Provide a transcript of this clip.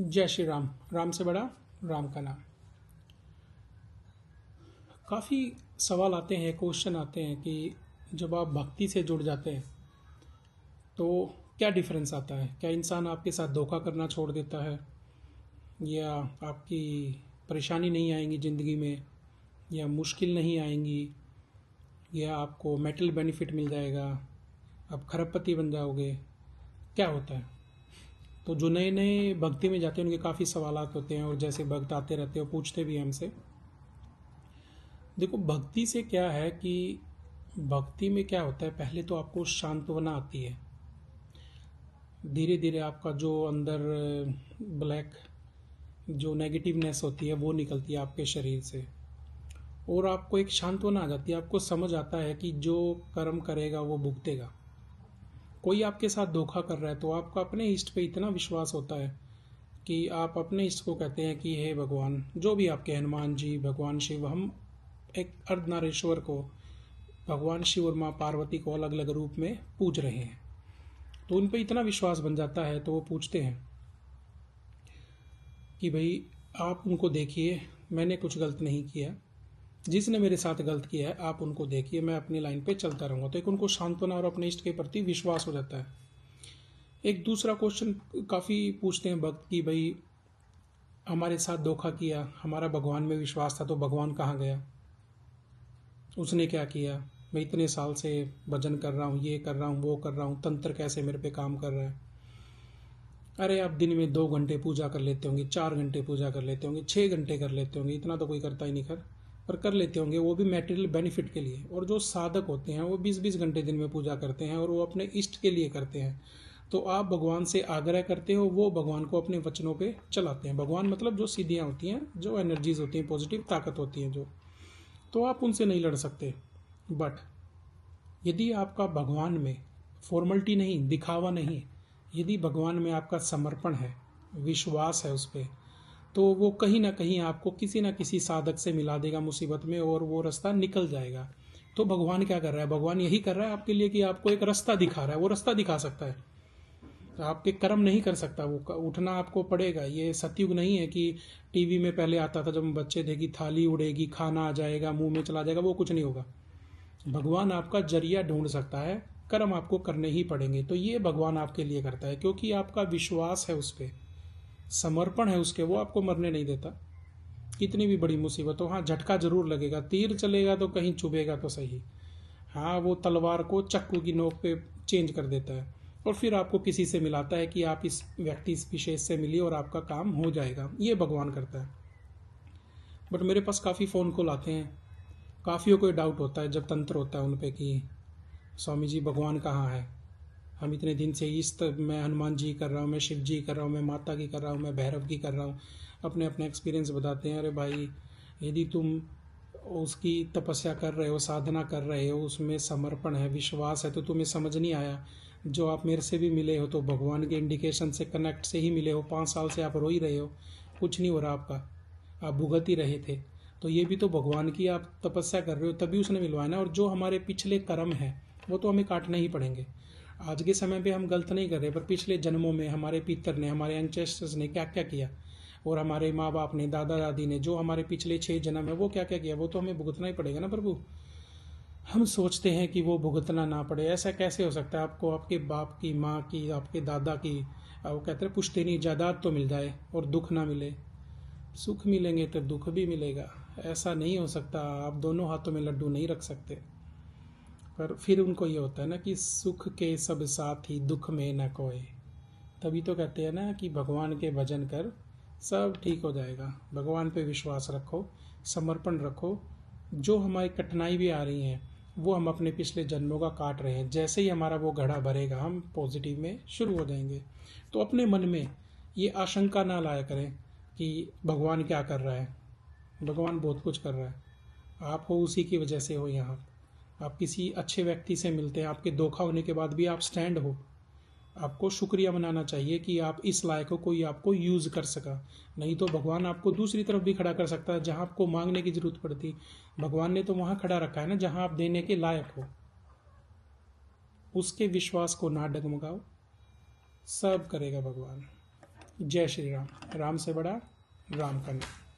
जय श्री राम। राम से बड़ा राम का नाम। काफ़ी सवाल आते हैं, क्वेश्चन आते हैं कि जब आप भक्ति से जुड़ जाते हैं तो क्या डिफरेंस आता है। क्या इंसान आपके साथ धोखा करना छोड़ देता है, या आपकी परेशानी नहीं आएंगी ज़िंदगी में, या मुश्किल नहीं आएंगी, या आपको मेटल बेनिफिट मिल जाएगा, आप खरबपति बन जाओगे, क्या होता है। तो जो नए नए भक्ति में जाते हैं उनके काफ़ी सवालात होते हैं, और जैसे भक्त आते रहते हैं पूछते भी हैं हमसे। देखो, भक्ति से क्या है कि भक्ति में क्या होता है, पहले तो आपको सांत्वना आती है। धीरे धीरे आपका जो अंदर ब्लैक जो नेगेटिवनेस होती है वो निकलती है आपके शरीर से, और आपको एक सांत्वना आ जाती है। आपको समझ आता है कि जो कर्म करेगा वो भुगतेगा। कोई आपके साथ धोखा कर रहा है तो आपका अपने इष्ट पे इतना विश्वास होता है कि आप अपने इष्ट को कहते हैं कि हे भगवान, जो भी आपके हनुमान जी, भगवान शिव, हम एक अर्धनारीश्वर को, भगवान शिव और माँ पार्वती को अलग अलग रूप में पूज रहे हैं। तो उन पे इतना विश्वास बन जाता है तो वो पूछते हैं कि भाई आप उनको देखिए, मैंने कुछ गलत नहीं किया, जिसने मेरे साथ गलत किया है आप उनको देखिए, मैं अपनी लाइन पे चलता रहूँगा। तो एक उनको सांत्वना और अपने इष्ट के प्रति विश्वास हो जाता है। एक दूसरा क्वेश्चन काफ़ी पूछते हैं भक्त कि भाई हमारे साथ धोखा किया, हमारा भगवान में विश्वास था तो भगवान कहाँ गया, उसने क्या किया। मैं इतने साल से भजन कर रहा हूँ, ये कर रहा हूँ, वो कर रहा हूँ, तंत्र कैसे मेरे पे काम कर रहा है। अरे आप दिन में 2 घंटे पूजा कर लेते होंगे, 4 घंटे पूजा कर लेते होंगे, 6 घंटे कर लेते होंगे, इतना तो कोई करता ही नहीं, पर कर लेते होंगे, वो भी मेटेरियल बेनिफिट के लिए। और जो साधक होते हैं वो 20-20 घंटे दिन में पूजा करते हैं, और वो अपने इष्ट के लिए करते हैं। तो आप भगवान से आग्रह करते हो, वो भगवान को अपने वचनों पे चलाते हैं। भगवान मतलब जो सिद्धियाँ होती हैं, जो एनर्जीज होती हैं, पॉजिटिव ताकत होती हैं जो, तो आप उनसे नहीं लड़ सकते। बट यदि आपका भगवान में फॉर्मलिटी नहीं, दिखावा नहीं, यदि भगवान में आपका समर्पण है, विश्वास है उस पर, तो वो कहीं ना कहीं आपको किसी ना किसी साधक से मिला देगा मुसीबत में, और वो रास्ता निकल जाएगा। तो भगवान क्या कर रहा है, भगवान यही कर रहा है आपके लिए कि आपको एक रास्ता दिखा रहा है। वो रास्ता दिखा सकता है, आपके कर्म नहीं कर सकता, वो उठना आपको पड़ेगा। ये सतयुग नहीं है कि टीवी में पहले आता था जब हम बच्चे थे कि थाली उड़ेगी, खाना आ जाएगा, मुंह में चला जाएगा, वो कुछ नहीं होगा। भगवान आपका जरिया ढूंढ सकता है, कर्म आपको करने ही पड़ेंगे। तो ये भगवान आपके लिए करता है क्योंकि आपका विश्वास है उस पर, समर्पण है उसके, वो आपको मरने नहीं देता। कितनी भी बड़ी मुसीबत हो, हाँ झटका जरूर लगेगा, तीर चलेगा तो कहीं चुभेगा तो सही, हाँ वो तलवार को चक्कू की नोक पे चेंज कर देता है, और फिर आपको किसी से मिलाता है कि आप इस व्यक्ति विशेष से मिलिए और आपका काम हो जाएगा। ये भगवान करता है। बट मेरे पास काफ़ी फ़ोन कॉल आते हैं, काफ़ियों को डाउट होता है जब तंत्र होता है उन पे कि स्वामी जी भगवान कहाँ है। हम इतने दिन से इस मैं हनुमान जी कर रहा हूँ, मैं शिव जी कर रहा हूँ, मैं माता की कर रहा हूँ, मैं भैरव की कर रहा हूँ। अपने अपने एक्सपीरियंस बताते हैं। अरे भाई, यदि तुम उसकी तपस्या कर रहे हो, साधना कर रहे हो, उसमें समर्पण है, विश्वास है, तो तुम्हें समझ नहीं आया। जो आप मेरे से भी मिले हो तो भगवान के इंडिकेशन से, कनेक्ट से ही मिले हो। 5 साल से आप रो ही रहे हो, कुछ नहीं हो रहा आपका, आप भुगत ही रहे थे। तो ये भी तो भगवान की आप तपस्या कर रहे हो, तभी उसने मिलवाया ना। और जो हमारे पिछले कर्म हैं वो तो हमें काटने ही पड़ेंगे। आज के समय पे हम गलत नहीं कर रहे, पर पिछले जन्मों में हमारे पितर ने, हमारे एंसेस्टर्स ने क्या क्या किया, और हमारे माँ बाप ने, दादा दादी ने, जो हमारे पिछले 6 जन्म है वो क्या क्या किया, वो तो हमें भुगतना ही पड़ेगा ना प्रभु। हम सोचते हैं कि वो भुगतना ना पड़े, ऐसा कैसे हो सकता है। आपको आपके बाप की, माँ की, आपके दादा की, वो कहते हैं पुश्तैनी जायदाद तो मिल जाए और दुख ना मिले। सुख मिलेंगे तो दुख भी मिलेगा, ऐसा नहीं हो सकता। आप दोनों हाथों में लड्डू नहीं रख सकते। पर फिर उनको ये होता है ना कि सुख के सब साथी, दुख में न कोई। तभी तो कहते हैं ना कि भगवान के भजन कर, सब ठीक हो जाएगा। भगवान पे विश्वास रखो, समर्पण रखो। जो हमारी कठिनाई भी आ रही हैं वो हम अपने पिछले जन्मों का काट रहे हैं। जैसे ही हमारा वो घड़ा भरेगा हम पॉजिटिव में शुरू हो जाएंगे। तो अपने मन में ये आशंका ना लाया करें कि भगवान क्या कर रहा है। भगवान बहुत कुछ कर रहा है, आप हो उसी की वजह से हो यहाँ। आप किसी अच्छे व्यक्ति से मिलते हैं, आपके धोखा होने के बाद भी आप स्टैंड हो। आपको शुक्रिया मनाना चाहिए कि आप इस लायक हो, कोई आपको यूज़ कर सका। नहीं तो भगवान आपको दूसरी तरफ भी खड़ा कर सकता है जहाँ आपको मांगने की जरूरत पड़ती। भगवान ने तो वहाँ खड़ा रखा है ना जहाँ आप देने के लायक हो। उसके विश्वास को ना डगमगाओ, सब करेगा भगवान। जय श्री राम। राम से बड़ा राम का नाम।